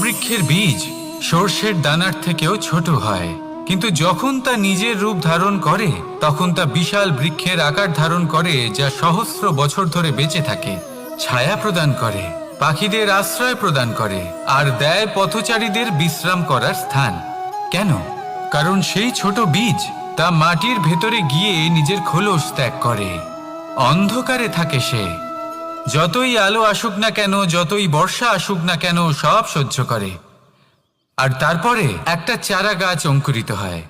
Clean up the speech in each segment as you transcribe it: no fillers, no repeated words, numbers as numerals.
বটবৃক্ষের বীজ সর্ষের দানার থেকেও ছোট হয়, কিন্তু যখন তা নিজের রূপ ধারণ করে তখন তা বিশাল বৃক্ষের আকার ধারণ করে, যা সহস্র বছর ধরে বেঁচে থাকে, ছায়া প্রদান করে, পাখিদের আশ্রয় প্রদান করে আর দেয় পথচারীদের বিশ্রাম করার স্থান। কেন? কারণ সেই ছোট বীজ তা মাটির ভেতরে গিয়ে নিজের খোলস ত্যাগ করে। অন্ধকারে থাকে সে, যতই আলো আসুক না কেন, যতই বর্ষা আসুক না কেন, সব সহ্য করে। আর তারপরে একটা চারা গাছ অঙ্কুরিত হয়,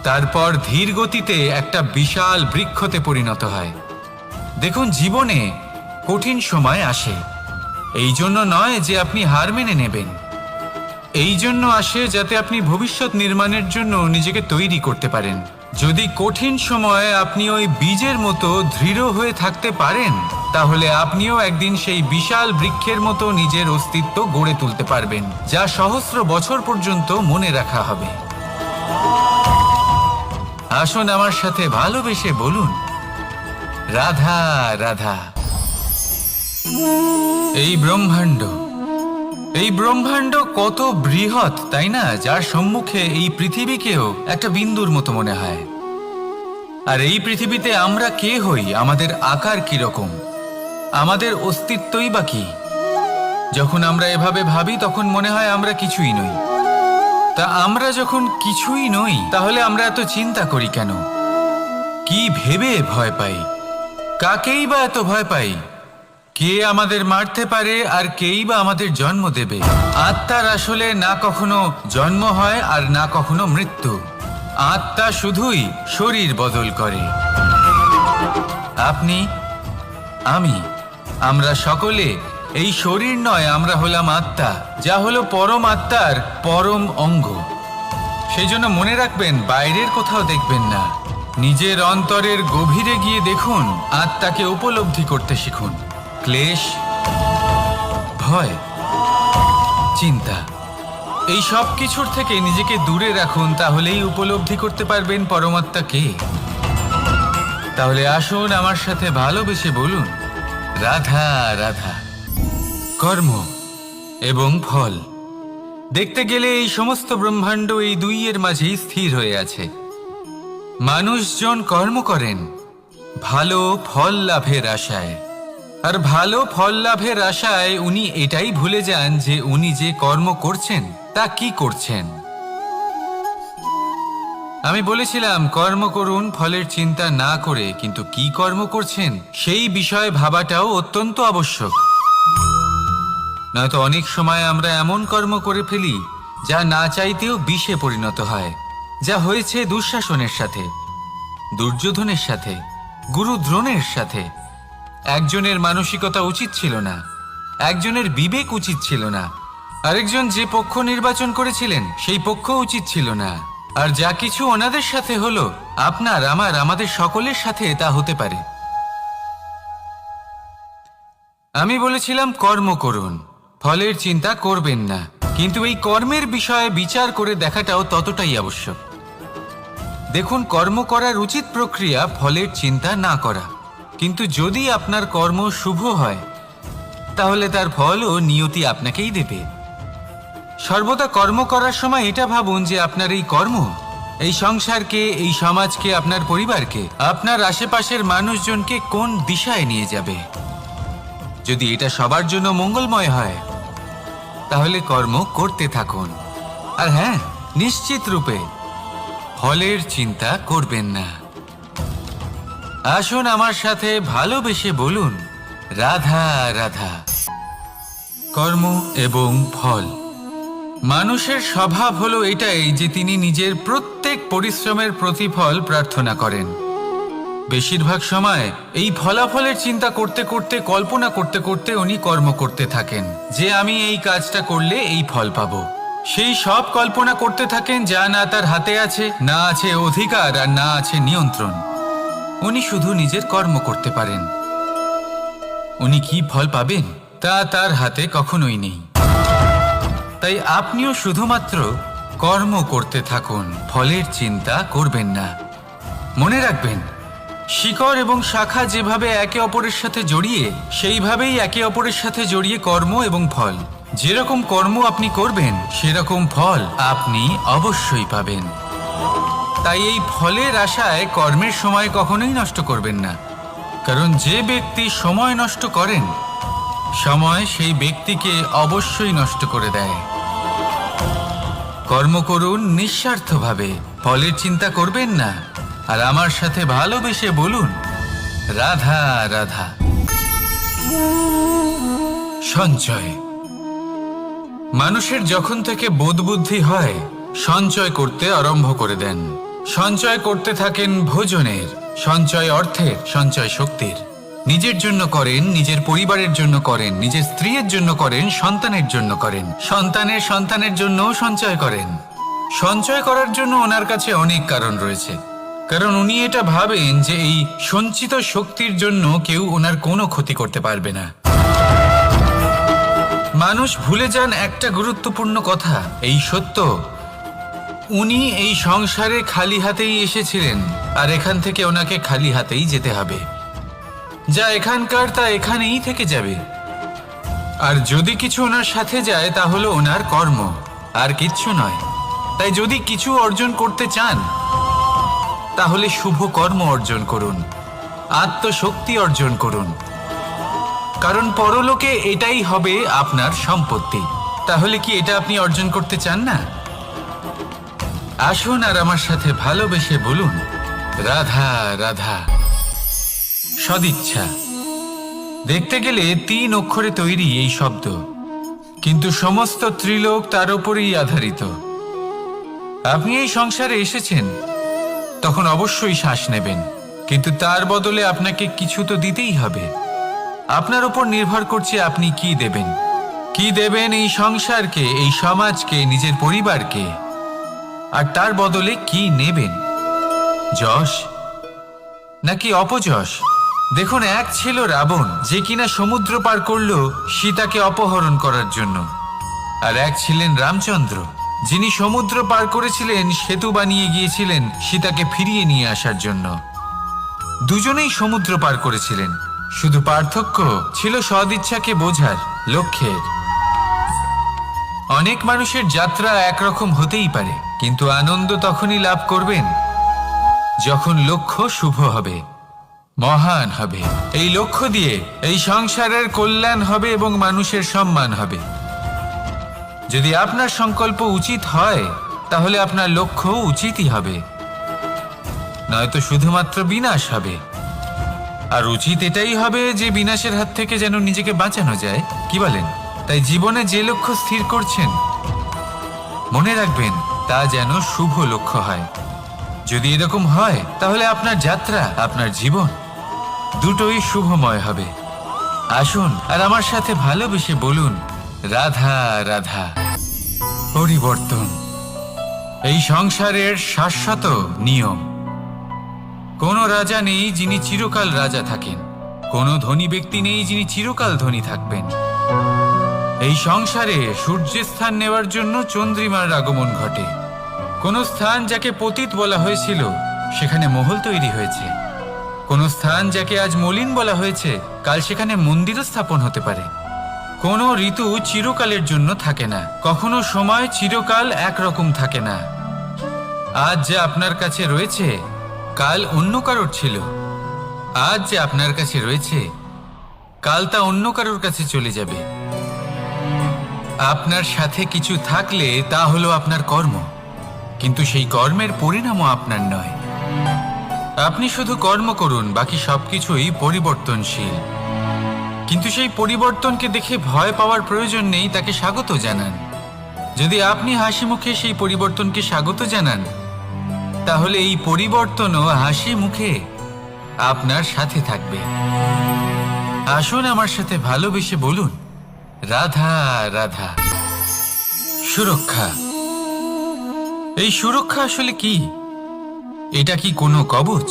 তারপর ধীর গতিতে একটা বিশাল বৃক্ষতে পরিণত হয়। দেখুন, জীবনে কঠিন সময় আসে, এই জন্য নয় যে আপনি হার মেনে নেবেন, এই জন্য আসে যাতে আপনি ভবিষ্যৎ নির্মাণের জন্য নিজেকে তৈরি করতে পারেন। যদি কঠিন সময়ে আপনি ওই বীজের মতো দৃঢ় হয়ে থাকতে পারেন, তাহলে আপনিও একদিন সেই বিশাল বৃক্ষের মতো নিজের অস্তিত্ব গড়ে তুলতে পারবেন, যা সহস্র বছর পর্যন্ত মনে রাখা হবে। আসুন আমার সাথে ভালোবেসে বলুন, রাধা রাধা। এই ব্রহ্মাণ্ড কত বৃহৎ, তাই না? যার সম্মুখে এই পৃথিবীকেও একটা বিন্দুর মতো মনে হয়। আর এই পৃথিবীতে আমরা কে হই, আমাদের আকার কিরকম, আমাদের অস্তিত্বই বা কি? যখন আমরা এভাবে ভাবি তখন মনে হয় আমরা কিছুই নই। তা আমরা যখন কিছুই নই, তাহলে আমরা এত চিন্তা করি কেন? কি ভেবে ভয় পাই? কাকেই বা এত ভয় পাই? কে আমাদের মারতে পারে আর কেই বা আমাদের জন্ম দেবে? আত্মার আসলে না কখনো জন্ম হয় আর না কখনো মৃত্যু। আত্মা শুধুই শরীর বদল করে। আপনি, আমি, আমরা সকলে এই শরীর নয়, আমরা হলাম আত্মা, যা হলো পরম আত্মার পরম অঙ্গ। সেই জন্য মনে রাখবেন, বাইরের কোথাও দেখবেন না, নিজের অন্তরের গভীরে গিয়ে দেখুন, আত্মাকে উপলব্ধি করতে শিখুন। ক্লেশ, ভয়, চিন্তা, এই সব কিছুর থেকে নিজেকে দূরে রাখুন, তাহলেই উপলব্ধি করতে পারবেন পরমাত্মা কে। তাহলে আসুন আমার সাথে ভালোবেসে বলুন, রাধা রাধা। কর্ম এবং ফল, দেখতে গেলে এই সমস্ত ব্রহ্মাণ্ড এই দুইয়ের মাঝেই স্থির হয়ে আছে। মানুষজন কর্ম করেন ভালো ফল লাভের আশায়, আর ভালো ফল লাভের আশায় উনি এটাই ভুলে যান যে উনি যে কর্ম করছেন তা কি করছেন। আমি বলেছিলাম কর্ম করুন ফলের চিন্তা না করে, কিন্তু কি কর্ম করছেন সেই বিষয়ে ভাবাটাও অত্যন্ত আবশ্যক। নয়তো অনেক সময় আমরা এমন কর্ম করে ফেলি যা না চাইতেও বিষে পরিণত হয়, যা হয়েছে দুঃশাসনের সাথে, দুর্যোধনের সাথে, গুরু দ্রোণের সাথে। একজনের মানসিকতা উচিত ছিল না, একজনের বিবেক উচিত ছিল না, আরেকজন যে পক্ষ নির্বাচন করেছিলেন সেই পক্ষ উচিত ছিল না। আর যা কিছু ওনাদের সাথে হলো, আপনার, আমার, আমাদের সকলের সাথে তা হতে পারে। আমি বলেছিলাম কর্ম করুন, ফলের চিন্তা করবেন না, কিন্তু এই কর্মের বিষয়ে বিচার করে দেখাটাও ততটাই আবশ্যক। দেখুন, কর্ম করার উচিত প্রক্রিয়া ফলের চিন্তা না করা, কিন্তু যদি আপনার কর্ম শুভ হয় তাহলে তার ফল ও নিয়তি আপনাকেই দেবে। সর্বদা কর্ম করার সময় এটা ভাবুন যে আপনার এই কর্ম এই সংসারকে, এই সমাজকে, আপনার পরিবারকে, আপনার আশেপাশের মানুষজনকে কোন দিশায় নিয়ে যাবে। যদি এটা সবার জন্য মঙ্গলময় হয় তাহলে কর্ম করতে থাকুন। আর হ্যাঁ, নিশ্চিত রূপে ফলের চিন্তা করবেন না। আসুন আমার সাথে ভালোবেসে বলুন, রাধা রাধা। কর্ম এবং ফল, মানুষের স্বভাব হলো এটাই যে তিনি নিজের প্রত্যেক পরিশ্রমের প্রতিফল প্রার্থনা করেন। বেশিরভাগ সময় এই ফলাফলের চিন্তা করতে করতে, কল্পনা করতে করতে উনি কর্ম করতে থাকেন যে আমি এই কাজটা করলে এই ফল পাবো। সেই সব কল্পনা করতে থাকেন যা না তার হাতে আছে, না আছে অধিকার, আর না আছে নিয়ন্ত্রণ। উনি শুধু নিজের কর্ম করতে পারেন। উনি কি ফল পাবেন তা তার হাতে কখনোই নেই। তাই আপনিও শুধুমাত্র কর্ম করতে থাকুন, ফলের চিন্তা করবেন না। মনে রাখবেন, শিকড় এবং শাখা যেভাবে একে অপরের সাথে জড়িয়ে, সেইভাবেই একে অপরের সাথে জড়িয়ে কর্ম এবং ফল। যেরকম কর্ম আপনি করবেন সেরকম ফল আপনি অবশ্যই পাবেন। তাই এই ফলের আশায় কর্মের সময় কখনোই নষ্ট করবেন না, কারণ যে ব্যক্তি সময় নষ্ট করেন সময় সেই ব্যক্তিকে অবশ্যই নষ্ট করে দেয়। কর্ম করুন নিঃস্বার্থভাবে, ফলের চিন্তা করবেন না, আর আমার সাথে ভালোবেসে বলুন রাধা রাধা। সঞ্চয়। মানুষের যখন থেকে বোধবুদ্ধি হয় সঞ্চয় করতে আরম্ভ করে দেন। সঞ্চয় করতে থাকেন ভোজনের, সঞ্চয় অর্থের, সঞ্চয় শক্তির। নিজের জন্য করেন, নিজের পরিবারের জন্য করেন, নিজের স্ত্রীর জন্য করেন, সন্তানের জন্য করেন, সন্তানের জন্য সঞ্চয় করেন। সঞ্চয় করার জন্য ওনার কাছে অনেক কারণ রয়েছে, কারণ উনি এটা ভাবেন যে এই সঞ্চিত শক্তির জন্য কেউ ওনার কোনো ক্ষতি করতে পারবে না। মানুষ ভুলে যান একটা গুরুত্বপূর্ণ কথা, এই সত্য, উনি এই সংসারে খালি হাতেই এসেছিলেন, আর এখান থেকে ওনাকে খালি হাতেই যেতে হবে। যা এখানকার তা এখানেই থেকে যাবে। আর যদি কিছু ওনার সাথে যায় তা হলো ওনার কর্ম, আর কিচ্ছু নয়। তাই যদি কিছু অর্জন করতে চান তাহলে শুভ কর্ম অর্জন করুন, আত্মশক্তি অর্জন করুন, কারণ পরলোকে এটাই হবে আপনার সম্পত্তি। তাহলে কি এটা আপনি অর্জন করতে চান না? আসুন আর আমার সাথে ভালোবেসে বলুন রাধা রাধা। সদিচ্ছা। দেখতে গেলে 3 অক্ষরে তৈরি এই শব্দ, কিন্তু সমস্ত ত্রিলোক তার উপরেই আধারিত। আপনি এই সংসারে এসেছেন, তখন অবশ্যই শ্বাস নেবেন, কিন্তু তার বদলে আপনাকে কিছু তো দিতেই হবে। আপনার উপর নির্ভর করছে আপনি কি দেবেন। কি দেবেন এই সংসারকে, এই সমাজকে, নিজের পরিবারকে, আর তার বদলে কি নেবেন? যশ নাকি অপযশ? দেখুন, এক ছিল রাবণ, যে কিনা সমুদ্র পার করলো সীতাকে অপহরণ করার জন্য, আর এক ছিলেন রামচন্দ্র, যিনি সমুদ্র পার করেছিলেন, সেতু বানিয়ে গিয়েছিলেন সীতাকে ফিরিয়ে নিয়ে আসার জন্য। দুজনেই সমুদ্র পার করেছিলেন, শুধু পার্থক্য ছিল সদিচ্ছাকে বোঝার, লক্ষ্যের। অনেক মানুষের যাত্রা একরকম হতেই পারে, কিন্তু আনন্দ তখনই লাভ করবেন যখন লক্ষ্য শুভ হবে, মহান হবে। এই লক্ষ্য দিয়ে এই সংসারের কল্যাণ হবে এবং মানুষের সম্মান হবে। যদি আপনার সংকল্প উচিত হয় তাহলে আপনার লক্ষ্য উচিতই হবে, নয়তো শুধুমাত্র বিনাশ হবে। আর উচিত এটাই হবে যে বিনাশের হাত থেকে যেন নিজেকে বাঁচানো যায়, কি বলেন? তাই জীবনে যে লক্ষ্য স্থির করছেন মনে রাখবেন তা যেন শুভ লক্ষ্য হয়। যদি এরকম হয় তাহলে আপনার যাত্রা, আপনার জীবন দুটোই শুভময় হবে। আসুন আর আমার সাথে ভালোবেসে বলুন রাধা রাধা। পরিবর্তন এই সংসারের শাশ্বত নিয়ম। কোনো রাজা নেই যিনি চিরকাল রাজা থাকেন, কোনো ধনী ব্যক্তি নেই যিনি চিরকাল ধনী থাকবেন। এই সংসারে সূর্যের স্থান নেওয়ার জন্য চন্দ্রিমার আগমন ঘটে। কোন স্থান যাকে পতিত বলা হয়েছিল সেখানে মহল তৈরি হয়েছে। কোন স্থান যাকে আজ মলিন বলা হয়েছে কাল সেখানে মন্দিরও স্থাপন হতে পারে। কোনো ঋতু চিরকালের জন্য থাকে না, কখনো সময় চিরকাল একরকম থাকে না। আজ যে আপনার কাছে রয়েছে কাল অন্য কারোর ছিল, আজ যে আপনার কাছে রয়েছে কাল তা অন্য কারোর কাছে চলে যাবে। আপনার সাথে কিছু থাকলে তা হলো আপনার কর্ম, কিন্তু সেই কর্মের পরিণামও আপনার নয়। আপনি শুধু কর্ম করুন, বাকি সবকিছুই পরিবর্তনশীল। কিন্তু সেই পরিবর্তনকে দেখে ভয় পাওয়ার প্রয়োজন নেই, তাকে স্বাগত জানান। যদি আপনি হাসি মুখে সেই পরিবর্তনকে স্বাগত জানান তাহলে এই পরিবর্তনও হাসি মুখে আপনার সাথে থাকবে। আসুন আমার সাথে ভালোবেসে বলুন রাধা রাধা। সুরক্ষা। এই সুরক্ষা আসলে কি? এটা কি কোনো কবচ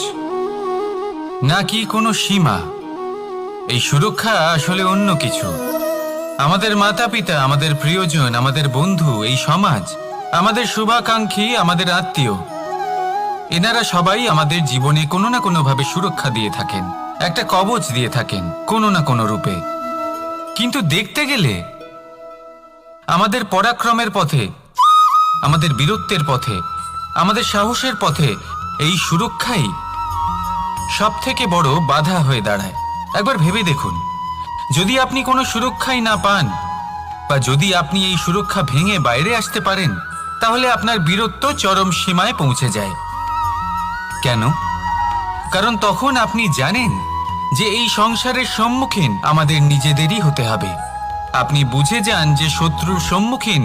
নাকি কোনো সীমা? এই সুরক্ষা আসলে অন্য কিছু। আমাদের মাতা পিতা, আমাদের প্রিয়জন, আমাদের বন্ধু, এই সমাজ, আমাদের শুভাকাঙ্ক্ষী, আমাদের আত্মীয়, এনারা সবাই আমাদের জীবনে কোনো না কোনোভাবে সুরক্ষা দিয়ে থাকেন, একটা কবচ দিয়ে থাকেন কোনো না কোনো রূপে। কিন্তু দেখতে গেলে আমাদের পরাক্রমের পথে, আমাদের বীরত্বের পথে, আমাদের সাহসের পথে এই সুরক্ষাই সব থেকে বড় বাধা হয়ে দাঁড়ায়। একবার ভেবে দেখুন, যদি আপনি কোনো সুরক্ষাই না পান, বা যদি আপনি এই সুরক্ষা ভেঙে বাইরে আসতে পারেন, তাহলে আপনার বীরত্ব চরম সীমায় পৌঁছে যায়। কেন? কারণ তখন আপনি জানেন যে এই সংসারের সম্মুখীন আমাদের নিজেদেরই হতে হবে। আপনি বুঝে যান যে শত্রুর সম্মুখীন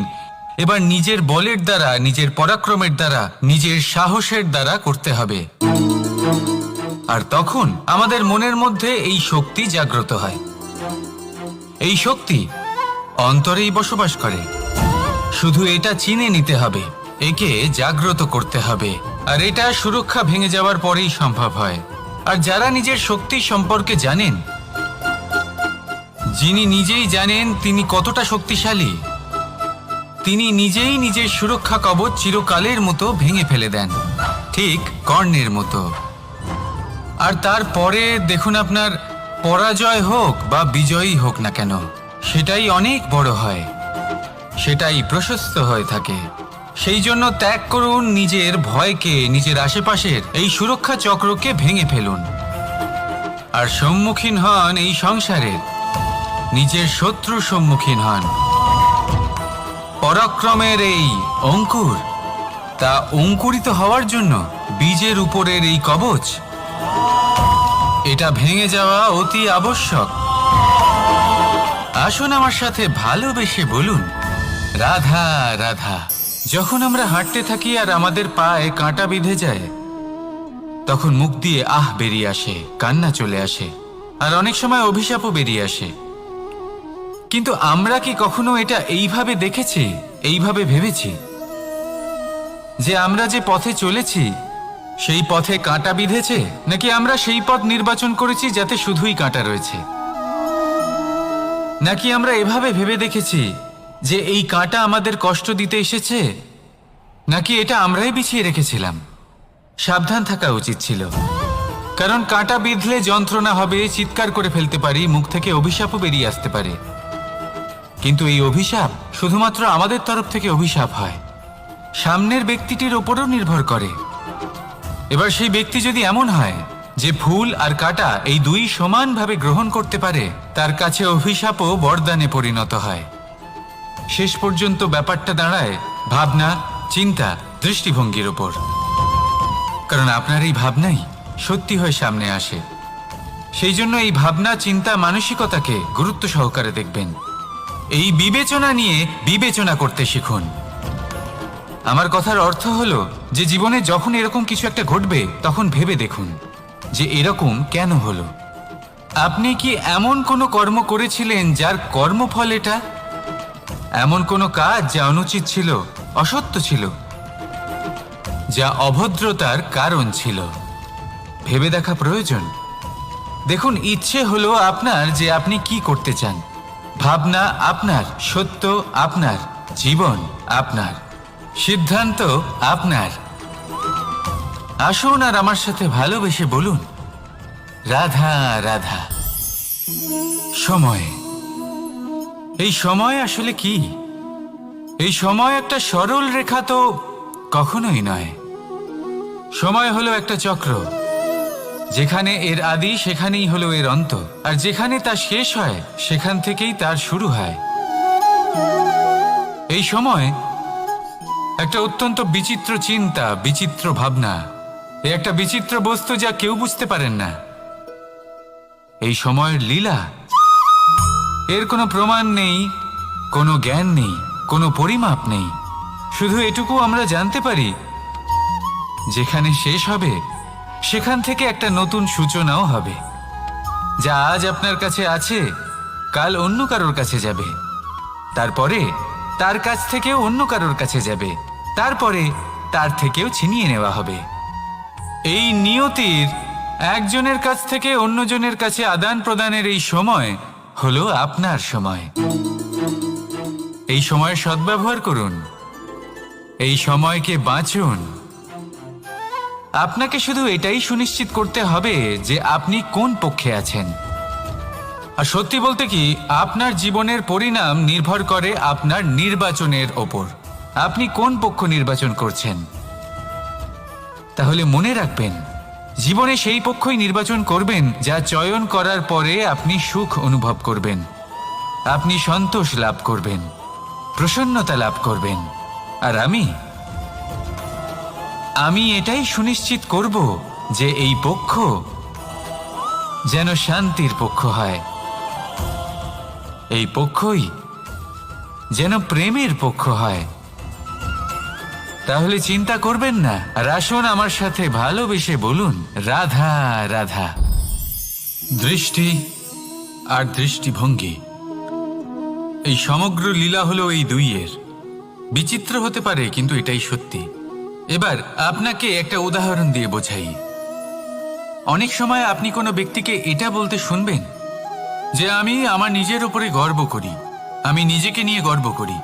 এবার নিজের বলের দ্বারা, নিজের পরাক্রমের দ্বারা, নিজের সাহসের দ্বারা করতে হবে। আর তখন আমাদের মনের মধ্যে এই শক্তি জাগ্রত হয়। এই শক্তি অন্তরেই বসবাস করে। শুধু এটা চিনে নিতে হবে, একে জাগ্রত করতে হবে। আর এটা সুরক্ষা ভেঙে যাওয়ার পরেই সম্ভব হয়। আর যারা নিজের শক্তি সম্পর্কে জানেন, যিনি নিজেই জানেন তিনি কতটা শক্তিশালী, তিনি নিজেই নিজের সুরক্ষা কবচ চিরকালের মতো ভেঙে ফেলে দেন, ঠিক কর্ণের মতো। আর তারপরে দেখুন, আপনার পরাজয় হোক বা বিজয়ী হোক না কেন, সেটাই অনেক বড় হয়, সেটাই প্রশস্ত হয়ে থাকে। সেই জন্য ত্যাগ করুন নিজের ভয়কে, নিজের আশেপাশের এই সুরক্ষা চক্রকে ভেঙে ফেলুন, আর সম্মুখীন হন এই সংসারের নিজের শত্রুর সম্মুখীন হন। পরাক্রমের এই অঙ্কুর, তা অঙ্কুরিত হওয়ার জন্য বীজের উপরের এই কবচ, এটা ভেঙে যাওয়া অতি আবশ্যক। আসুন আমার সাথে ভালোবেসে বলুন, রাধা রাধা। যখন আমরা হাঁটতে থাকি আর আমাদের পায়ে কাঁটা বিঁধে যায়, তখন মুখ দিয়ে আহ বেরিয়ে আসে, কান্না চলে আসে, আর অনেক সময় অভিশাপও বেরিয়ে আসে। কিন্তু আমরা কি কখনো এটা এইভাবে দেখেছি, এইভাবে ভেবেছি যে আমরা যে পথে চলেছি সেই পথে কাঁটা বিঁধেছে, নাকি আমরা সেই পথ নির্বাচন করেছি যাতে শুধুই কাঁটা রয়েছে? নাকি আমরা এভাবে ভেবে দেখেছি যে এই কাঁটা আমাদের কষ্ট দিতে এসেছে, নাকি এটা আমরাই বিছিয়ে রেখেছিলাম? সাবধান থাকা উচিত ছিল, কারণ কাঁটা বিঁধলে যন্ত্রণা হবে, চিৎকার করে ফেলতে পারি, মুখ থেকে অভিশাপও বেরিয়ে আসতে পারে। কিন্তু এই অভিশাপ শুধুমাত্র আমাদের তরফ থেকে অভিশাপ হয়, সামনের ব্যক্তিটির ওপরও নির্ভর করে। এবার সেই ব্যক্তি যদি এমন হয় যে ফুল আর কাঁটা এই দুই সমানভাবে গ্রহণ করতে পারে, তার কাছে অভিশাপও বরদানে পরিণত হয়। শেষ পর্যন্ত ব্যাপারটা দাঁড়ায় ভাবনা, চিন্তা, দৃষ্টিভঙ্গির ওপর। কারণ আপনার এই ভাবনাই সত্যি হয়ে সামনে আসে। সেই জন্য এই ভাবনা, চিন্তা, মানসিকতাকে গুরুত্ব সহকারে দেখবেন। এই বিবেচনা নিয়ে বিবেচনা করতে শিখুন। আমার কথার অর্থ হলো যে জীবনে যখন এরকম কিছু একটা ঘটবে, তখন ভেবে দেখুন যে এরকম কেন হলো। আপনি কি এমন কোনো কর্ম করেছিলেন যার কর্মফল এটা? এমন কোনো কাজ যা অনুচিত ছিল, অসত্য ছিল, যা অভদ্রতার কারণ ছিল? ভেবে দেখা প্রয়োজন। দেখুন, ইচ্ছে হলো আপনার যে আপনি কি করতে চান, ভাবনা আপনার, সত্য আপনার, জীবন আপনার, সিদ্ধান্ত আপনার। আসুন আর আমার সাথে ভালোবেসে বলুন, রাধা রাধা। সময়, এই সময় আসলে কি? এই সময় একটা সরল রেখা তো কখনোই নয়। সময় হলো একটা চক্র, যেখানে এর আদি সেখানেই হলো এর অন্ত, আর যেখানে তা শেষ হয় সেখান থেকেই তার শুরু হয়। এই সময় একটা অত্যন্ত বিচিত্র চিন্তা, বিচিত্র ভাবনা, এ একটা বিচিত্র বস্তু যা কেউ বুঝতে পারেন না। এই সময়ের লীলা, এর কোনো প্রমাণ নেই, কোনো জ্ঞান নেই, কোনো পরিমাপ নেই। শুধু এটুকু আমরা জানতে পারি, যেখানে শেষ হবে সেখান থেকে একটা নতুন সূচনাও হবে। যা আজ আপনার কাছে আছে, কাল অন্য কারোর কাছে যাবে, তারপরে তার কাছ থেকেও অন্য কারোর কাছে যাবে, তারপরে তার থেকেও ছিনিয়ে নেওয়া হবে। এই নিয়তির একজনের কাছ থেকে অন্যজনের কাছে আদান প্রদানের এই সময় হলো আপনার সময়। এই সময়ের সদ্ব্যবহার করুন, এই সময়কে বাঁচুন। আপনাকে শুধু এটাই সুনিশ্চিত করতে হবে যে আপনি কোন পক্ষে আছেন। আর সত্যি বলতে কি, আপনার জীবনের পরিণাম নির্ভর করে আপনার নির্বাচনের ওপর। আপনি কোন পক্ষ নির্বাচন করছেন। তাহলে মনে রাখবেন, জীবনে সেই পক্ষই নির্বাচন করবেন যা চয়ন করার পরে আপনি সুখ অনুভব করবেন, আপনি সন্তোষ লাভ করবেন, প্রসন্নতা লাভ করবেন। আর আমি এটাই সুনিশ্চিত করব যে এই পক্ষ যেন শান্তির পক্ষ হয়, এই পক্ষই যেন প্রেমের পক্ষ হয়। তাহলে চিন্তা করবেন না, আর আসুন আমার সাথে ভালোবেসে বলুন, রাধা রাধা। দৃষ্টি আর দৃষ্টিভঙ্গি, এই সমগ্র লীলা হলো এই দুইয়ের। বিচিত্র হতে পারে, কিন্তু এটাই সত্যি। এবার আপনাকে একটা উদাহরণ দিয়ে বোঝাই। অনেক সময় আপনি কোনো ব্যক্তিকে এটা বলতে শুনবেন যে আমি আমার নিজের উপরে গর্ব করি, আমি নিজেকে নিয়ে গর্ব করি,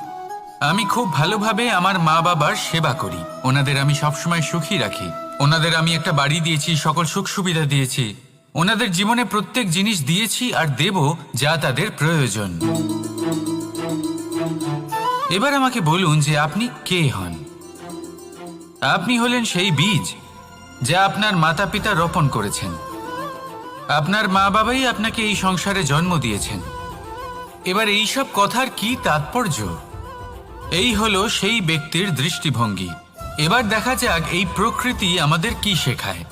আমি খুব ভালোভাবে আমার মা বাবার সেবা করি, ওনাদের আমি সবসময় সুখী রাখি, ওনাদের আমি একটা বাড়ি দিয়েছি, সকল সুখ সুবিধা দিয়েছি, ওনাদের জীবনে প্রত্যেক জিনিস দিয়েছি আর দেব যা তাদের প্রয়োজন। এবার আমাকে বলুন যে আপনি কে হন। আপনি হলেন সেই বীজ যা আপনার মাতা পিতা রোপণ করেছেন। আপনার মা বাবাই আপনাকে এই সংসারে জন্ম দিয়েছেন। এবার এইসব কথার কি তাৎপর্য? এই হলো সেই ব্যক্তির দৃষ্টিভঙ্গি। এবার দেখা যাক এই প্রকৃতি আমাদের কি শেখায়।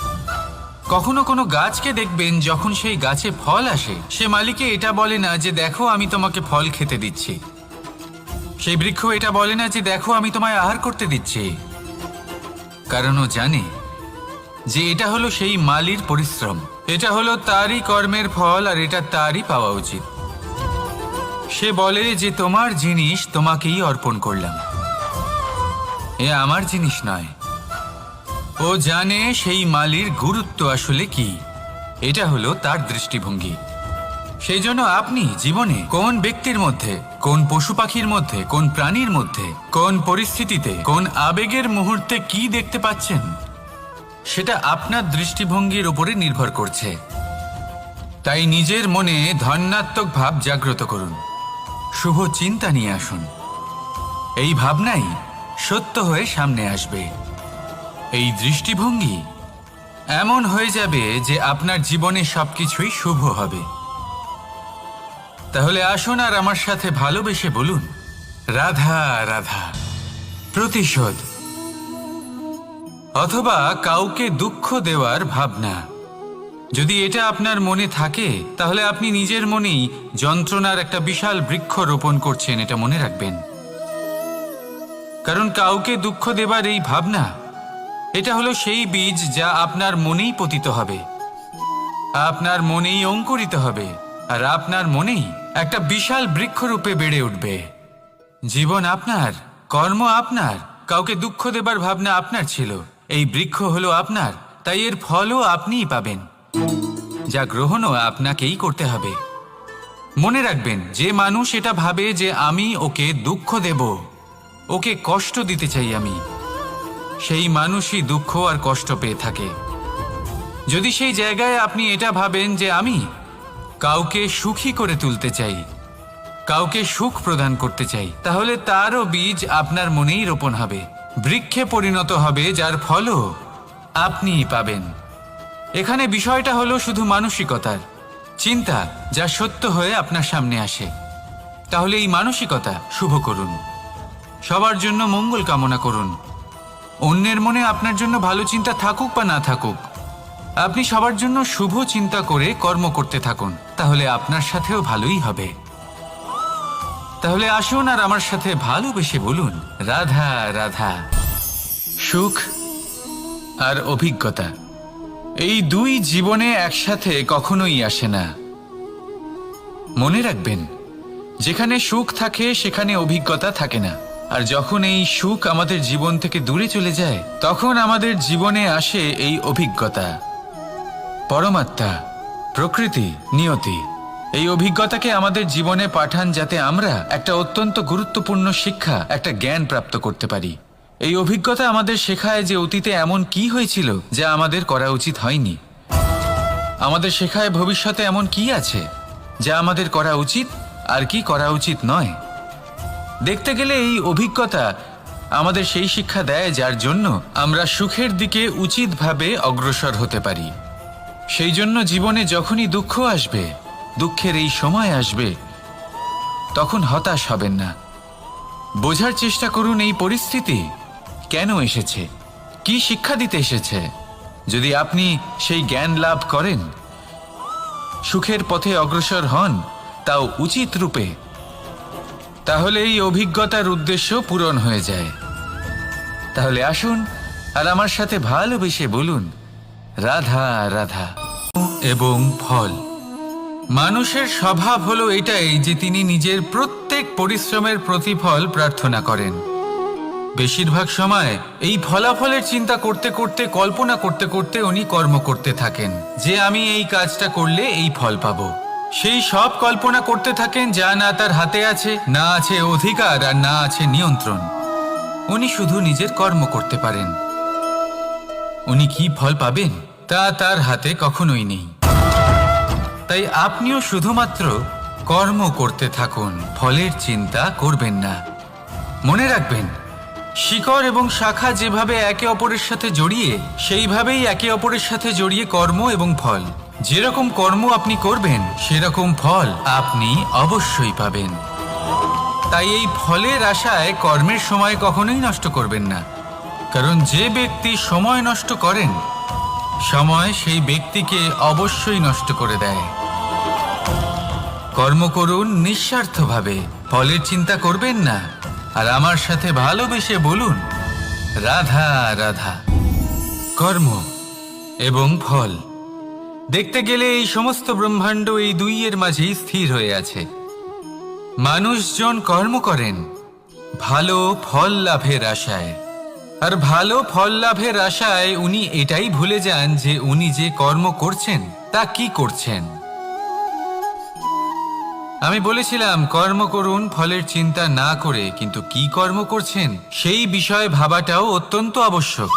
কখনো কোনো গাছকে দেখবেন, যখন সেই গাছে ফল আসে, সে মালিকে এটা বলে না যে দেখো আমি তোমাকে ফল খেতে দিচ্ছি। সেই বৃক্ষ এটা বলে না যে দেখো আমি তোমায় আহার করতে দিচ্ছি, কারণ ও জানে যে এটা হলো সেই মালির পরিশ্রম, এটা হলো তারই কর্মের ফল, আর এটা তারই পাওয়া উচিত। সে বলে যে তোমার জিনিস তোমাকেই অর্পণ করলাম, এ আমার জিনিস নয়। ও জানে সেই মালির গুরুত্ব আসলে কি। এটা হলো তার দৃষ্টিভঙ্গি। সেই জন্য আপনি জীবনে কোন ব্যক্তির মধ্যে, কোন পশু পাখির মধ্যে, কোন প্রাণীর মধ্যে, কোন পরিস্থিতিতে, কোন আবেগের মুহূর্তে কি দেখতে পাচ্ছেন, সেটা আপনার দৃষ্টিভঙ্গির উপরে নির্ভর করছে। তাই নিজের মনে ধন্যাত্মক ভাব জাগ্রত করুন, শুভ চিন্তা নিয়ে আসুন। এই ভাবনাই সত্য হয়ে সামনে আসবে। এই দৃষ্টিভঙ্গি এমন হয়ে যাবে যে আপনার জীবনে সবকিছুই শুভ হবে। তাহলে আসুন আর আমার সাথে ভালোবেসে বলুন, রাধা রাধা। প্রতিশোধ অথবা কাউকে দুঃখ দেওয়ার ভাবনা, যদি এটা আপনার মনে থাকে, তাহলে আপনি নিজের মনেই যন্ত্রণার একটা বিশাল বৃক্ষ রোপণ করছেন, এটা মনে রাখবেন। কারণ কাউকে দুঃখ দেবার এই ভাবনা, এটা হলো সেই বীজ যা আপনার মনেই পতিত হবে, আপনার মনেই অঙ্কুরিত হবে, আর আপনার মনেই একটা বিশাল বৃক্ষরূপে বেড়ে উঠবে। জীবন আপনার, কর্ম আপনার, কাউকে দুঃখ দেবার ভাবনা আপনার ছিল, এই বৃক্ষ হলো আপনার, তাই এর ফলও আপনিই পাবেন, যা গ্রহণও আপনাকেই করতে হবে। মনে রাখবেন, যে মানুষ এটা ভাবে যে আমি ওকে দুঃখ দেব, ওকে কষ্ট দিতে চাই আমি, সেই মানুষই দুঃখ আর কষ্ট পেয়ে থাকে। যদি সেই জায়গায় আপনি এটা ভাবেন যে আমি কাউকে সুখী করে তুলতে চাই, কাউকে সুখ প্রদান করতে চাই, তাহলে তারও বীজ আপনার মনেই রোপণ হবে, বৃক্ষে পরিণত হবে, যার ফলও আপনিই পাবেন। এখানে বিষয়টা হলো শুধু মানসিকতার চিন্তা, যা সত্য হয়ে আপনার সামনে আসে। তাহলে এই মানসিকতা শুভ করুন, সবার জন্য মঙ্গল কামনা করুন। অন্যের মনে আপনার জন্য ভালো চিন্তা থাকুক বা না থাকুক, আপনি সবার জন্য শুভ চিন্তা করে কর্ম করতে থাকুন, তাহলে আপনার সাথেও ভালোই হবে। তাহলে আসুন আর আমার সাথে ভালোবেসে বলুন, রাধা রাধা। সুখ আর অভিজ্ঞতা, এই দুই জীবনে একসাথে কখনোই আসে না। মনে রাখবেন, যেখানে সুখ থাকে সেখানে অভিজ্ঞতা থাকে না, আর যখন এই সুখ আমাদের জীবন থেকে দূরে চলে যায়, তখন আমাদের জীবনে আসে এই অভিজ্ঞতা। পরমাত্মা, প্রকৃতি, নিয়তি এই অভিজ্ঞতাকে আমাদের জীবনে পাঠান, যাতে আমরা একটা অত্যন্ত গুরুত্বপূর্ণ শিক্ষা, একটা জ্ঞান প্রাপ্ত করতে পারি। এই অভিজ্ঞতা আমাদের শেখায় যে অতীতে এমন কি হয়েছিল যা আমাদের করা উচিত হয়নি। আমাদের শেখায় ভবিষ্যতে এমন কি আছে যা আমাদের করা উচিত আর কি করা উচিত নয়। দেখতে গেলে এই অভিজ্ঞতা আমাদের সেই শিক্ষা দেয় যার জন্য আমরা সুখের দিকে উচিতভাবে অগ্রসর হতে পারি। সেই জন্য জীবনে যখনই দুঃখ আসবে, দুঃখের এই সময় আসবে, তখন হতাশ হবেন না। বোঝার চেষ্টা করুন এই পরিস্থিতি কেন এসেছে, কি শিক্ষা দিতে এসেছে। যদি আপনি সেই জ্ঞান লাভ করেন, সুখের পথে অগ্রসর হন, তাও উচিত রূপে, তাহলে এই অভিজ্ঞতার উদ্দেশ্য পূরণ হয়ে যায়। তাহলে আসুন আর আমার সাথে ভালোবেসে বলুন, রাধা রাধা। এবং ফল, মানুষের স্বভাব হলো এটাই যে তিনি নিজের প্রত্যেক পরিশ্রমের প্রতিফল প্রার্থনা করেন। বেশিরভাগ সময় এই ফলাফলের চিন্তা করতে করতে, কল্পনা করতে করতে উনি কর্ম করতে থাকেন যে আমি এই কাজটা করলে এই ফল পাবো। সেই সব কল্পনা করতে থাকেন যা না তার হাতে আছে, না আছে অধিকার আর না আছে নিয়ন্ত্রণ। উনি শুধু নিজের কর্ম করতে পারেন। উনি কি ফল পাবেন তা তার হাতে কখনোই নেই। তাই আপনিও শুধুমাত্র কর্ম করতে থাকুন, ফলের চিন্তা করবেন না। মনে রাখবেন, শিকড় এবং শাখা যেভাবে একে অপরের সাথে জড়িয়ে, সেইভাবেই একে অপরের সাথে জড়িয়ে কর্ম এবং ফল। যেরকম কর্ম আপনি করবেন সেরকম ফল আপনি অবশ্যই পাবেন। তাই এই ফলের আশায় কর্মের সময় কখনোই নষ্ট করবেন না, কারণ যে ব্যক্তি সময় নষ্ট করেন, সময় সেই ব্যক্তিকে অবশ্যই নষ্ট করে দেয়। কর্ম করুন নিঃস্বার্থভাবে, ফলের চিন্তা করবেন না, আর আমার সাথে ভালোবেসে বলুন, রাধা রাধা। কর্ম এবং ফল, দেখতে গেলে এই সমস্ত ব্রহ্মাণ্ড এই দুইয়ের মাঝেই স্থির হয়ে আছে। মানুষজন কর্ম করেন ভালো ফল লাভের আশায়, আর ভালো ফল লাভের আশায় উনি এটাই ভুলে যান যে উনি যে কর্ম করছেন তা কি করছেন। আমি বলেছিলাম কর্ম করুন ফলের চিন্তা না করে, কিন্তু কি কর্ম করছেন সেই বিষয়ে ভাবাটাও অত্যন্ত আবশ্যক।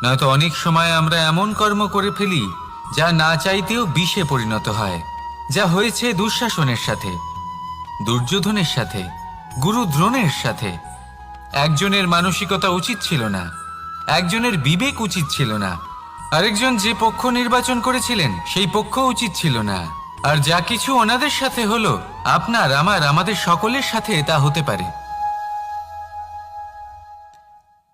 নয়তো অনেক সময় আমরা এমন কর্ম করে ফেলি যা না চাইতেও বিষে পরিণত হয়, যা হয়েছে দুঃশাসনের সাথে, দুর্যোধনের সাথে, গুরু দ্রোণের সাথে। একজনের মানসিকতা উচিত ছিল না, একজনের বিবেক উচিত ছিল না, আরেকজন যে পক্ষ নির্বাচন করেছিলেন সেই পক্ষ উচিত ছিল না। আর যা কিছু ওনাদের সাথে হলো, আপনার আমার আমাদের সকলের সাথে তা হতে পারে।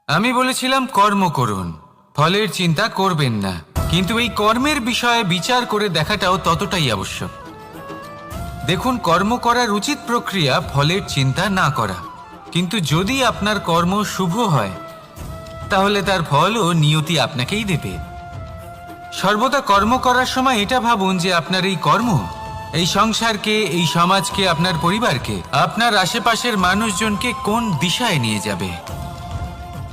আমি বলেছিলাম কর্ম করুন, ফলের চিন্তা করবেন না, কিন্তু এই কর্মের বিষয়ে বিচার করে দেখাটাও ততটাই আবশ্যক। দেখুন, কর্ম করার উচিত প্রক্রিয়া ফলের চিন্তা না করা, কিন্তু যদি আপনার কর্ম শুভ হয় তাহলে তার ফলও নিয়তি আপনাকেই দেবে। সর্বদা কর্ম করার সময় এটা ভাবুন যে আপনার এই কর্ম এই সংসারকে, এই সমাজকে, আপনার পরিবারকে, আপনার আশেপাশের মানুষজনকে কোন দিশায় নিয়ে যাবে।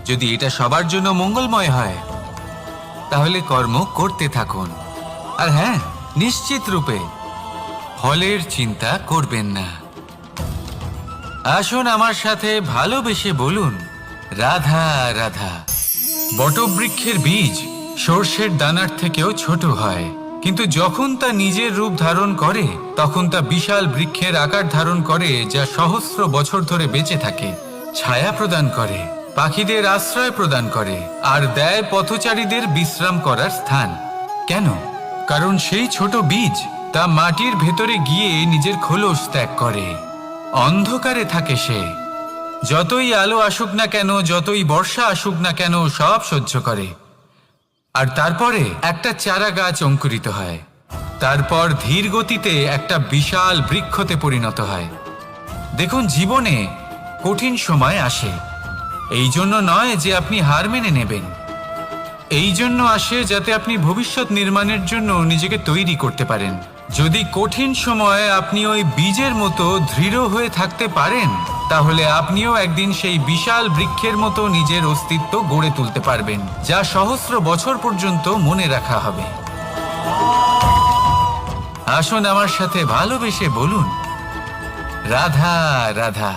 যদি এটা সবার জন্য মঙ্গলময় হয় তাহলে কর্ম করতে থাকুন। আর হ্যাঁ, নিশ্চিত রূপে ফলের চিন্তা করবেন না। আসুন আমার সাথে ভালোবেসে বলুন, রাধা রাধা। বটবৃক্ষের বীজ সর্ষের দানার থেকেও ছোট হয়, কিন্তু যখন তা নিজের রূপ ধারণ করে তখন তা বিশাল বৃক্ষের আকার ধারণ করে, যা সহস্র বছর ধরে বেঁচে থাকে, ছায়া প্রদান করে, পাখিদের আশ্রয় প্রদান করে, আর দেয় পথচারীদের বিশ্রাম করার স্থান। কেন? কারণ সেই ছোট বীজ তা মাটির ভেতরে গিয়ে নিজের খোলস ত্যাগ করে। অন্ধকারে থাকে সে, যতই আলো আসুক না কেন, যতই বর্ষা আসুক না কেন, সব সহ্য করে। আর তারপরে একটা চারা গাছ অঙ্কুরিত হয়, তারপর ধীর গতিতে একটা বিশাল বৃক্ষতে পরিণত হয়। দেখুন, জীবনে কঠিন সময় আসে, এই জন্য নয় যে আপনি হার মেনে নেবেন, এই জন্য আসে যাতে আপনি ভবিষ্যৎ নির্মাণের জন্য নিজেকে তৈরি করতে পারেন। যদি কঠিন সময়ে আপনি ওই বীজের মতো দৃঢ় হয়ে থাকতে পারেন, তাহলে আপনিও একদিন সেই বিশাল বৃক্ষের মতো নিজের অস্তিত্ব গড়ে তুলতে পারবেন, যা সহস্র বছর পর্যন্ত মনে রাখা হবে। আসুন আমার সাথে ভালোবেসে বলুন, রাধা রাধা।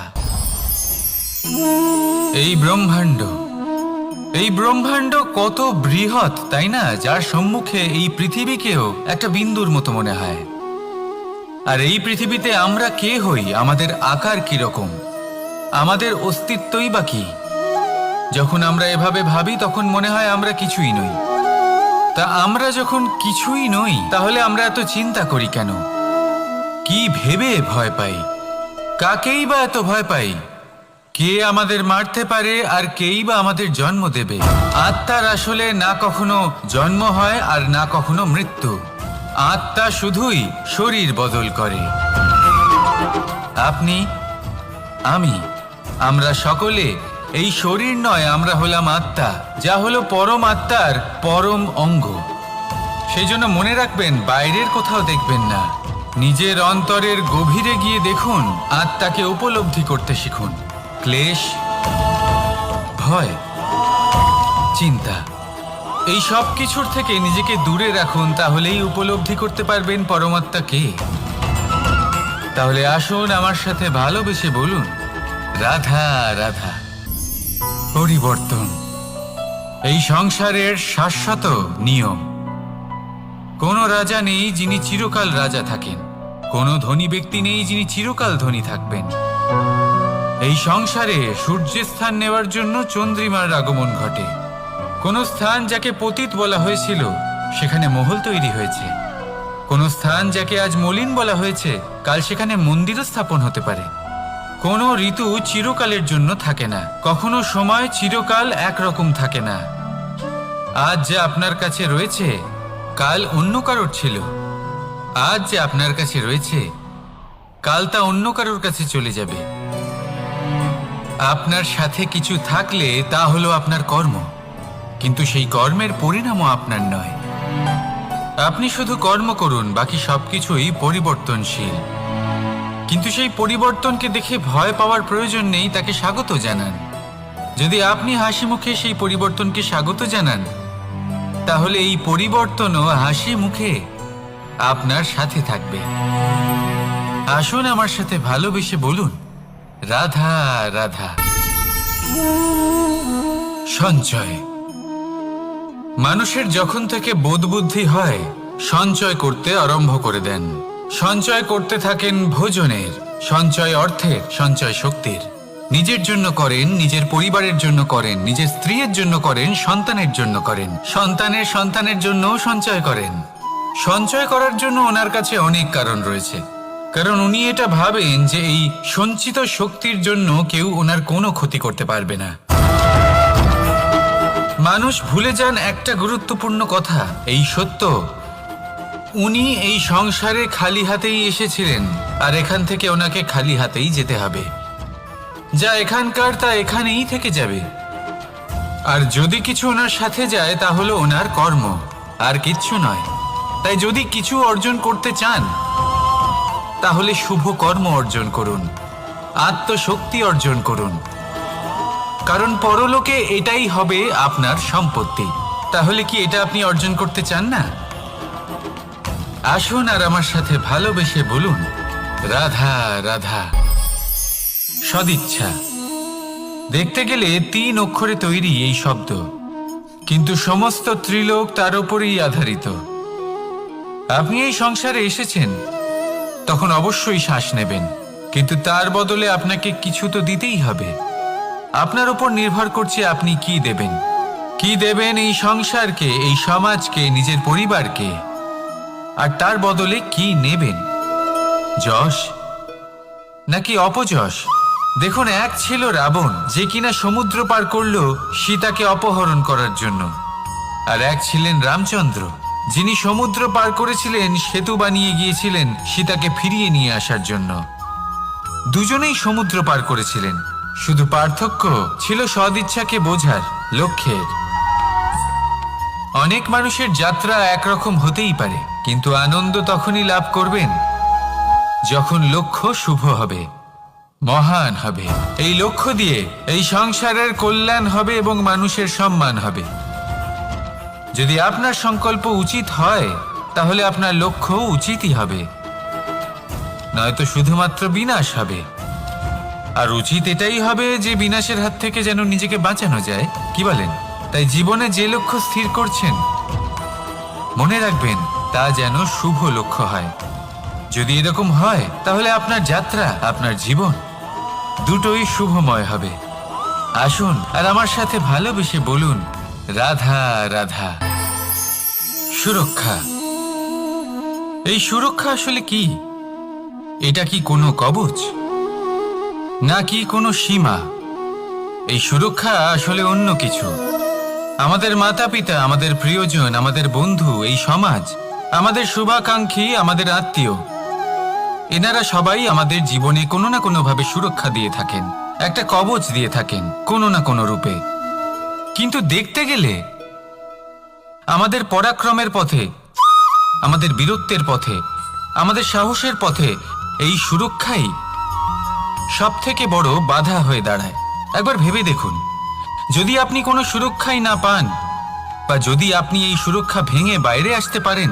এই ব্রহ্মাণ্ড কত বৃহৎ, তাই না? যার সম্মুখে এই পৃথিবীকেও একটা বিন্দুর মতো মনে হয়। আর এই পৃথিবীতে আমরা কে হই, আমাদের আকার কিরকম, আমাদের অস্তিত্বই বা কি? যখন আমরা এভাবে ভাবি তখন মনে হয় আমরা কিছুই নই। তা আমরা যখন কিছুই নই তাহলে আমরা এত চিন্তা করি কেন? কি ভেবে ভয় পাই? কাকেই বা এত ভয় পাই? কে আমাদের মারতে পারে আর কেই বা আমাদের জন্ম দেবে? আত্মার আসলে না কখনো জন্ম হয় আর না কখনো মৃত্যু। আত্মা শুধুই শরীর বদল করে। আপনি, আমি, আমরা সকলে এই শরীর নয়, আমরা হলাম আত্মা, যা হলো পরম আত্মার পরম অঙ্গ। সেই জন্য মনে রাখবেন, বাইরের কোথাও দেখবেন না, নিজের অন্তরের গভীরে গিয়ে দেখুন, আত্মাকে উপলব্ধি করতে শিখুন। ক্লেশ, ভয়, চিন্তা, এই সব কিছুর থেকে নিজেকে দূরে রাখুন, তাহলেই উপলব্ধি করতে পারবেন পরমাত্মাকে। তাহলে আসুন আমার সাথে ভালোবেসে বলুন, রাধা রাধা। পরিবর্তন এই সংসারের শাশ্বত নিয়ম। কোনো রাজা নেই যিনি চিরকাল রাজা থাকেন, কোনো ধনী ব্যক্তি নেই যিনি চিরকাল ধনী থাকবেন। এই সংসারে সূর্যের স্থান নেওয়ার জন্য চন্দ্রিমার আগমন ঘটে। কোনো স্থান যাকে পতিত বলা হয়েছিল সেখানে মহল তৈরি হয়েছে। কোনো স্থান যাকে আজ মলিন বলা হয়েছে কাল সেখানে মন্দিরও স্থাপন হতে পারে। কোনো ঋতু চিরকালের জন্য থাকে না, কখনো সময় চিরকাল একরকম থাকে না। আজ যে আপনার কাছে রয়েছে কাল অন্য কারোর ছিল। আজ যে আপনার কাছে রয়েছে কাল তা অন্য কারোর কাছে চলে যাবে। আপনার সাথে কিছু থাকলে তা হলো আপনার কর্ম, কিন্তু সেই কর্মের পরিণামও আপনার নয়। আপনি শুধু কর্ম করুন, বাকি সবকিছুই পরিবর্তনশীল। কিন্তু সেই পরিবর্তনকে দেখে ভয় পাওয়ার প্রয়োজন নেই, তাকে স্বাগত জানান। যদি আপনি হাসি মুখে সেই পরিবর্তনকে স্বাগত জানান, তাহলে এই পরিবর্তনও হাসি মুখে আপনার সাথে থাকবে। আসুন আমার সাথে ভালোবেসে বলুন, রাধা রাধা। সঞ্চয়। মানুষের যখন থেকে বোধবুদ্ধি হয় সঞ্চয় করতে আরম্ভ করে দেন। সঞ্চয় করতে থাকেন ভোজনের, সঞ্চয় অর্থের, সঞ্চয় শক্তির। নিজের জন্য করেন, নিজের পরিবারের জন্য করেন, নিজের স্ত্রীর জন্য করেন, সন্তানের জন্য করেন, সন্তানের সন্তানের জন্যও সঞ্চয় করেন। সঞ্চয় করার জন্য ওনার কাছে অনেক কারণ রয়েছে, কারণ উনি এটা ভাবেন যে এই সঞ্চিত শক্তির জন্য কেউ ওনার কোনো ক্ষতি করতে পারবে না। মানুষ ভুলে যান একটা গুরুত্বপূর্ণ কথা, এই সত্য, উনি এই সংসারে খালি হাতেই এসেছিলেন আর এখান থেকে ওনাকে খালি হাতেই যেতে হবে। যা এখানকার তা এখানেই থেকে যাবে। আর যদি কিছু ওনার সাথে যায় তা হলো ওনার কর্ম, আর কিচ্ছু নয়। তাই যদি কিছু অর্জন করতে চান তাহলে শুভ কর্ম অর্জন করুন, আত্মশক্তি অর্জন করুন, কারণ পরলোকে এটাই হবে আপনার সম্পত্তি। তাহলে কি এটা আপনি অর্জন করতে চান না? আসুন আর আমার সাথে ভালোবেসে বলুন, রাধা রাধা। সদিচ্ছা। দেখতে গেলে 3 অক্ষরে তৈরি এই শব্দ, কিন্তু সমস্ত ত্রিলোক তার উপরেই আধারিত। আপনি এই সংসারে এসেছেন, তখন অবশ্যই শ্বাস নেবেন, কিন্তু তার বদলে আপনাকে কিছু তো দিতেই হবে। আপনার উপর নির্ভর করছে আপনি কি দেবেন। কি দেবেন এই সংসারকে, এই সমাজকে, নিজের পরিবারকে, আর তার বদলে কি নেবেন? যশ নাকি অপযশ? দেখুন, এক ছিল রাবণ, যে কিনা সমুদ্র পার করলো সীতাকে অপহরণ করার জন্য, আর এক ছিলেন রামচন্দ্র, যিনি সমুদ্র পার করেছিলেন, সেতু বানিয়ে গিয়েছিলেন সীতাকে ফিরিয়ে নিয়ে আসার জন্য। দুজনেই সমুদ্র পার করেছিলেন, শুধু পার্থক্য ছিল সদিচ্ছাকে বোঝার, লক্ষ্যের। অনেক মানুষের যাত্রা একরকম হতেই পারে, কিন্তু আনন্দ তখনই লাভ করবেন যখন লক্ষ্য শুভ হবে, মহান হবে। এই লক্ষ্য দিয়ে এই সংসারের কল্যাণ হবে এবং মানুষের সম্মান হবে। যদি আপনার সংকল্প উচিত হয় তাহলে আপনার লক্ষ্য উচিতই হবে, নয়তো শুধুমাত্র বিনাশ হবে। আর উচিত এটাই হবে যে বিনাশের হাত থেকে যেন নিজেকে বাঁচানো যায়, কি বলেন? তাই জীবনে যে লক্ষ্য স্থির করছেন মনে রাখবেন তা যেন শুভ লক্ষ্য হয়, যদি এরকম হয় তাহলে আপনার যাত্রা, আপনার জীবন দুটোই শুভময় হবে। আসুন আর আমার সাথে ভালোবেসে বলুন, রাধা রাধা। সুরক্ষা। এই সুরক্ষা আসলে কি? এটা কি কোনো কবচ, নাকি কোনো সীমা? এই সুরক্ষা আসলে অন্য কিছু। আমাদের মাতা পিতা, আমাদের প্রিয়জন, আমাদের বন্ধু, এই সমাজ, আমাদের শুভাকাঙ্ক্ষী, আমাদের আত্মীয়, এনারা সবাই আমাদের জীবনে কোনো না কোনোভাবে সুরক্ষা দিয়ে থাকেন, একটা কবচ দিয়ে থাকেন কোনো না কোনো রূপে। কিন্তু দেখতে গেলে আমাদের পরাক্রমের পথে, আমাদের বীরত্বের পথে, আমাদের সাহসের পথে এই সুরক্ষাই সবথেকে বড় বাধা হয়ে দাঁড়ায়। একবার ভেবে দেখুন, যদি আপনি কোনো সুরক্ষাই না পান, বা যদি আপনি এই সুরক্ষা ভেঙে বাইরে আসতে পারেন,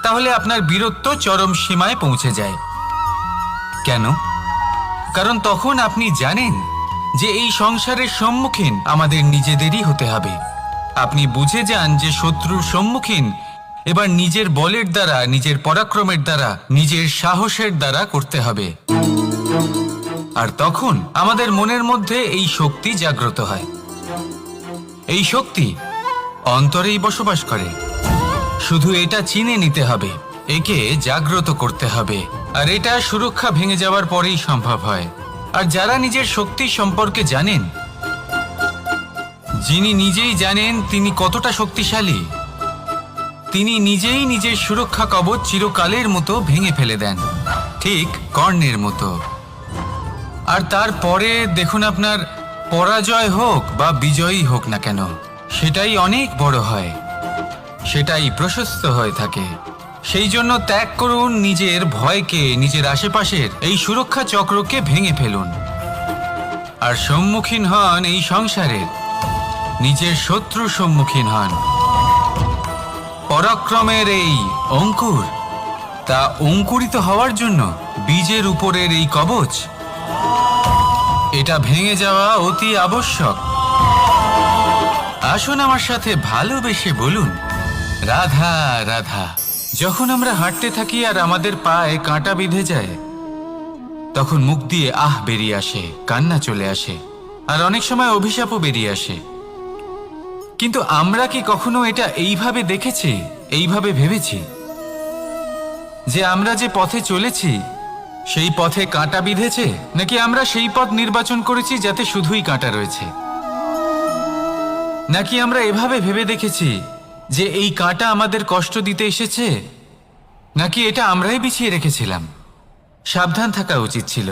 তাহলে আপনার বীরত্ব চরম সীমায় পৌঁছে যায়। কেন? কারণ তখন আপনি জানেন যে এই সংসারের সম্মুখীন আমাদের নিজেদেরই হতে হবে। আপনি বুঝে যান যে শত্রুর সম্মুখীন এবার নিজের বলের দ্বারা, নিজের পরাক্রমের দ্বারা, নিজের সাহসের দ্বারা করতে হবে। আর তখন আমাদের মনের মধ্যে এই শক্তি জাগ্রত হয়। এই শক্তি অন্তরেই বসবাস করে। শুধু এটা চিনে নিতে হবে, একে জাগ্রত করতে হবে। আর এটা সুরক্ষা ভেঙে যাওয়ার পরেই সম্ভব হয়। আর যারা নিজের শক্তি সম্পর্কে জানেন, যিনি নিজেই জানেন তিনি কতটা শক্তিশালী, তিনি নিজেই নিজের সুরক্ষা কবচ চিরকালের মতো ভেঙে ফেলে দেন, ঠিক কর্ণের মতো। আর তারপরে দেখুন, আপনার পরাজয় হোক বা বিজয়ী হোক না কেন, সেটাই অনেক বড় হয়, সেটাই প্রশস্ত হয়ে থাকে। সেই জন্য ত্যাগ করুন নিজের ভয়কে, নিজের আশেপাশের এই সুরক্ষা চক্রকে ভেঙে ফেলুন। আর সম্মুখীন হন এই সংসারের নিজের শত্রু সম্মুখীন হন। পরাক্রমের এই অঙ্কুর, তা অঙ্কুরিত হওয়ার জন্য বীজের উপরের এই কবচ, এটা ভেঙে যাওয়া অতি আবশ্যক। আসুন আমার সাথে ভালোবেসে বলুন, রাধা রাধা। যখন আমরা হাঁটতে থাকি আর আমাদের পায়ে কাঁটা বিঁধে যায়, তখন মুখ দিয়ে আহ বেরিয়ে আসে, কান্না চলে আসে, আর অনেক সময় অভিশাপও বেরিয়ে আসে। কিন্তু আমরা কি কখনো এটা এইভাবে দেখেছি, এইভাবে ভেবেছি যে আমরা যে পথে চলেছি সেই পথে কাঁটা বিঁধেছে, নাকি আমরা সেই পথ নির্বাচন করেছি যাতে শুধুই কাঁটা রয়েছে? নাকি আমরা এভাবে ভেবে দেখেছি যে এই কাঁটা আমাদের কষ্ট দিতে এসেছে, নাকি এটা আমরাই বিছিয়ে রেখেছিলাম? সাবধান থাকা উচিত ছিল,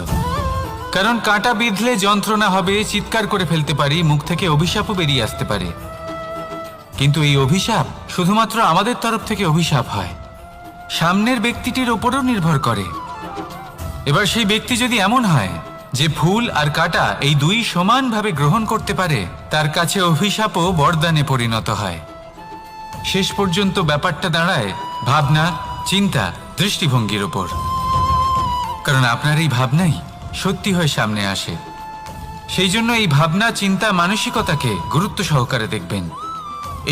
কারণ কাঁটা বিঁধলে যন্ত্রণা হবে, চিৎকার করে ফেলতে পারি, মুখ থেকে অভিশাপও বেরিয়ে আসতে পারে। কিন্তু এই অভিশাপ শুধুমাত্র আমাদের তরফ থেকে অভিশাপ হয়, সামনের ব্যক্তিটির ওপরও নির্ভর করে। এবার সেই ব্যক্তি যদি এমন হয় যে ফুল আর কাঁটা এই দুই সমানভাবে গ্রহণ করতে পারে, তার কাছে অভিশাপও বরদানে পরিণত হয়। শেষ পর্যন্ত ব্যাপারটা দাঁড়ায় ভাবনা, চিন্তা, দৃষ্টিভঙ্গির ওপর। কারণ আপনার এই ভাবনাই সত্যি হয়ে সামনে আসে। সেই জন্য এই ভাবনা, চিন্তা, মানসিকতাকে গুরুত্ব সহকারে দেখবেন।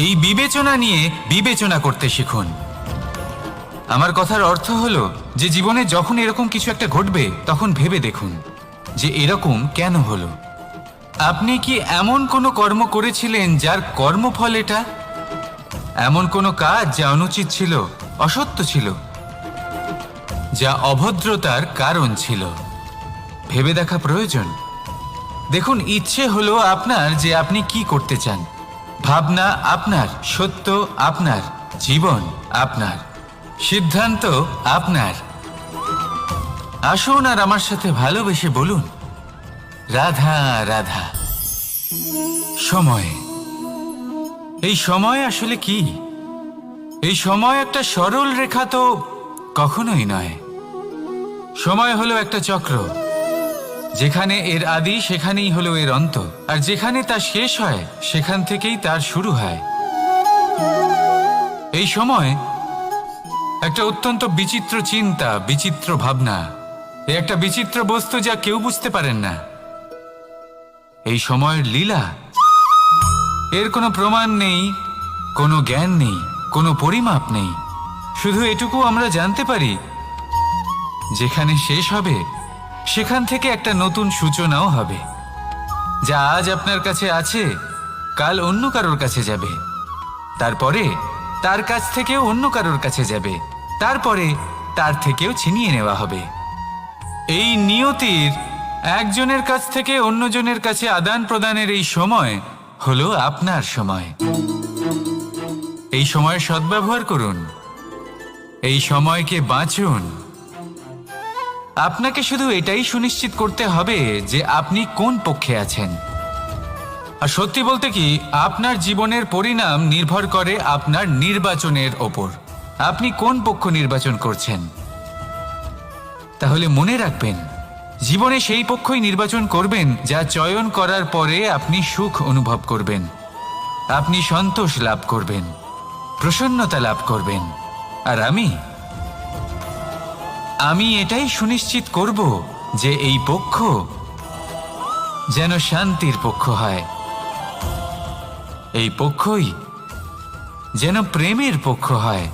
এই বিবেচনা নিয়ে বিবেচনা করতে শিখুন। আমার কথার অর্থ হলো যে জীবনে যখন এরকম কিছু একটা ঘটবে, তখন ভেবে দেখুন যে এরকম কেন হলো। আপনি কি এমন কোনো কর্ম করেছিলেন যার কর্মফল এটা? এমন কোনো কাজ যা অনুচিত ছিল, অসত্য ছিল, যা অভদ্রতার কারণ ছিল? ভেবে দেখা প্রয়োজন। দেখুন, ইচ্ছে হলো আপনার যে আপনি কি করতে চান, ভাবনা আপনার, সত্য আপনার, জীবন আপনার, সিদ্ধান্ত আপনার। আসুন আর আমার সাথে ভালোবেসে বলুন, রাধা রাধা। সময়। এই সময় আসলে কি? এই সময় একটা সরল রেখা তো কখনোই নয়। সময় হলো একটা চক্র, যেখানে এর আদি সেখানেই হলো এর অন্ত, আর যেখানে তা শেষ হয় সেখান থেকেই তার শুরু হয়। এই সময় একটা অত্যন্ত বিচিত্র চিন্তা, বিচিত্র ভাবনা, একটা বিচিত্র বস্তু যা কেউ বুঝতে পারেন না। এই সময়ের লীলা, এর কোনো প্রমাণ নেই, কোনো জ্ঞান নেই, কোনো পরিমাপ নেই। শুধু এটুকু আমরা জানতে পারি যেখানে শেষ হবে সেখান থেকে একটা নতুন সূচনাও হবে। যা আজ আপনার কাছে আছে কাল অন্য কারোর কাছে যাবে, তারপরে তার কাছ থেকেও অন্য কারোর কাছে যাবে, তারপরে তার থেকেও ছিনিয়ে নেওয়া হবে। এই নিয়তির একজনের কাছ থেকে অন্যজনের কাছে আদান প্রদানের এই সময় হলো আপনার সময়। এই সময়ের সদ্ব্যবহার করুন, এই সময়কে বাঁচুন। আপনাকে শুধু এটাই সুনিশ্চিত করতে হবে যে আপনি কোন পক্ষে আছেন। আর সত্যি বলতে কি, আপনার জীবনের পরিণাম নির্ভর করে আপনার নির্বাচনের ওপর। আপনি কোন পক্ষ নির্বাচন করছেন। তাহলে মনে রাখবেন, জীবনে সেই পক্ষই নির্বাচন করবেন যা চয়ন করার পরে আপনি সুখ অনুভব করবেন, আপনি সন্তোষ লাভ করবেন, প্রসন্নতা লাভ করবেন। আর আমি এটাই সুনিশ্চিত করব যে এই পক্ষ যেন শান্তির পক্ষ হয়, এই পক্ষই যেন প্রেমের পক্ষ হয়।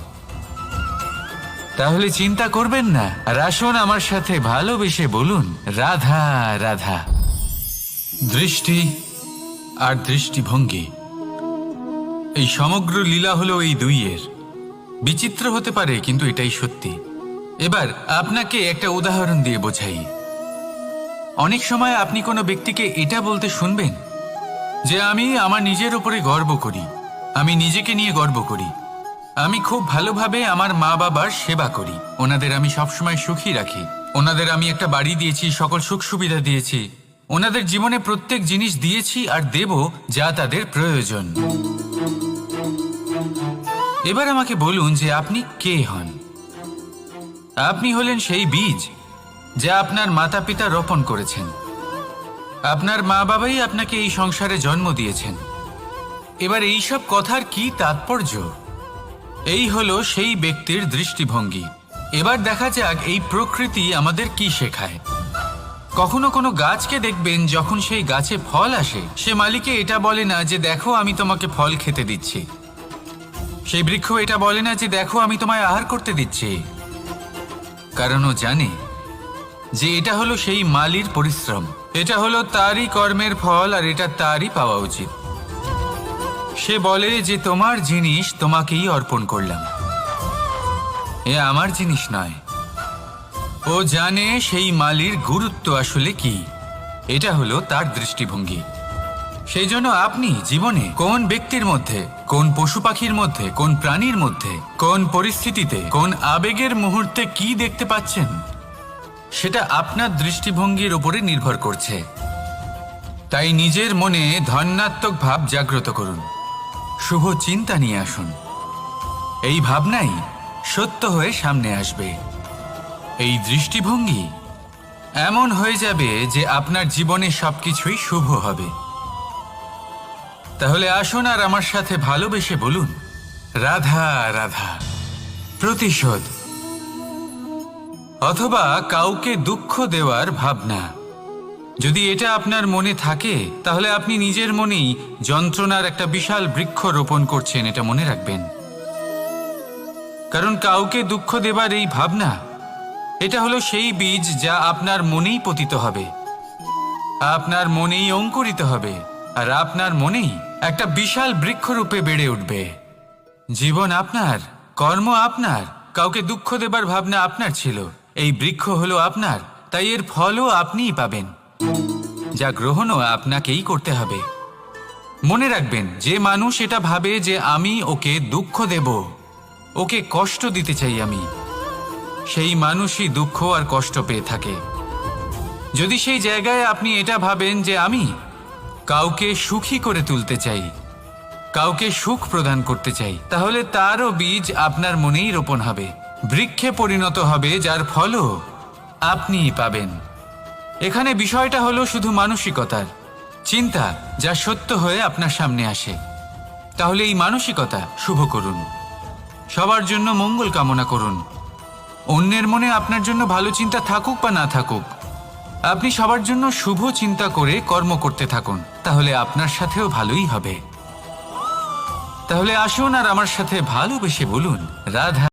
তাহলে চিন্তা করবেন না, আর আসুন আমার সাথে ভালোবেসে বলুন, রাধা রাধা। দৃষ্টি আর দৃষ্টিভঙ্গি, এই সমগ্র লীলা হলো এই দুইয়ের। বিচিত্র হতে পারে, কিন্তু এটাই সত্যি। এবার আপনাকে একটা উদাহরণ দিয়ে বোঝাই। অনেক সময় আপনি কোনো ব্যক্তিকে এটা বলতে শুনবেন যে আমি আমার নিজের উপরে গর্ব করি, আমি নিজেকে নিয়ে গর্ব করি, আমি খুব ভালোভাবে আমার মা বাবার সেবা করি, ওনাদের আমি সবসময় সুখী রাখি, ওনাদের আমি একটা বাড়ি দিয়েছি, সকল সুখ সুবিধা দিয়েছি, ওনাদের জীবনে প্রত্যেক জিনিস দিয়েছি আর দেব যা তাদের প্রয়োজন। এবার আমাকে বলুন যে আপনি কে হন। আপনি হলেন সেই বীজ যা আপনার মাতা পিতা রোপণ করেছেন। আপনার মা বাবাই আপনাকে এই সংসারে জন্ম দিয়েছেন। এবার এইসব কথার কি তাৎপর্য? এই হলো সেই ব্যক্তির দৃষ্টিভঙ্গি। এবার দেখা যাক এই প্রকৃতি আমাদের কি শেখায়। কখনো কোনো গাছকে দেখবেন, যখন সেই গাছে ফল আসে, সে মালিকে এটা বলে না যে দেখো আমি তোমাকে ফল খেতে দিচ্ছি। সেই বৃক্ষ এটা বলে না যে দেখো আমি তোমায় আহার করতে দিচ্ছি, কারণ ও জানে যে এটা হলো সেই মালির পরিশ্রম, এটা হলো তারই কর্মের ফল, আর এটা তারই পাওয়া উচিত। সে বলে যে তোমার জিনিস তোমাকেই অর্পণ করলাম, এ আমার জিনিস নয়। ও জানে সেই মালির গুরুত্ব আসলে কি। এটা হলো তার দৃষ্টিভঙ্গি। সেই জন্য আপনি জীবনে কোন ব্যক্তির মধ্যে, কোন পশু পাখির মধ্যে, কোন প্রাণীর মধ্যে, কোন পরিস্থিতিতে, কোন আবেগের মুহূর্তে কি দেখতে পাচ্ছেন, সেটা আপনার দৃষ্টিভঙ্গির উপরে নির্ভর করছে। তাই নিজের মনে ধনাত্মক ভাব জাগ্রত করুন, শুভ চিন্তা নিয়ে আসুন। এই ভাবনাই সত্য হয়ে সামনে আসবে। এই দৃষ্টিভঙ্গি এমন হয়ে যাবে যে আপনার জীবনে সবকিছুই শুভ হবে। তাহলে আসুন আর আমার সাথে ভালোবেসে বলুন, রাধা রাধা। প্রতিশোধ অথবা কাউকে দুঃখ দেওয়ার ভাবনা, যদি এটা আপনার মনে থাকে, তাহলে আপনি নিজের মনেই যন্ত্রণার একটা বিশাল বৃক্ষ রোপণ করছেন, এটা মনে রাখবেন। কারণ কাউকে দুঃখ দেবার এই ভাবনা, এটা হলো সেই বীজ যা আপনার মনেই পতিত হবে, আপনার মনেই অঙ্কুরিত হবে, আর আপনার মনেই একটা বিশাল বৃক্ষরূপে বেড়ে উঠবে। জীবন আপনার, কর্ম আপনার, কাউকে দুঃখ দেবার ভাবনা আপনার ছিল, এই বৃক্ষ হলো আপনার, তাই এর ফলও আপনিই পাবেন, যা গ্রহণও আপনাকেই করতে হবে। মনে রাখবেন, যে মানুষ এটা ভাবে যে আমি ওকে দুঃখ দেব, ওকে কষ্ট দিতে চাই আমি, সেই মানুষই দুঃখ আর কষ্ট পেয়ে থাকে। যদি সেই জায়গায় আপনি এটা ভাবেন যে আমি কাউকে সুখী করে তুলতে চাই, কাউকে সুখ প্রদান করতে চাই, তাহলে তারও বীজ আপনার মনেই রোপণ হবে, বৃক্ষে পরিণত হবে, যার ফলও আপনিই পাবেন। এখানে বিষয়টা হলো শুধু মানসিকতার চিন্তা, যা সত্য হয়ে আপনার সামনে আসে। তাহলে এই মানসিকতা শুভ করুন, সবার জন্য মঙ্গল কামনা করুন। অন্যের মনে আপনার জন্য ভালো চিন্তা থাকুক বা না থাকুক, আপনি সবার জন্য শুভ চিন্তা করে কর্ম করতে থাকুন, তাহলে আপনার সাথেও ভালোই হবে। তাহলে আসুন আর আমার সাথে ভালোবেসে বলুন, রাধা।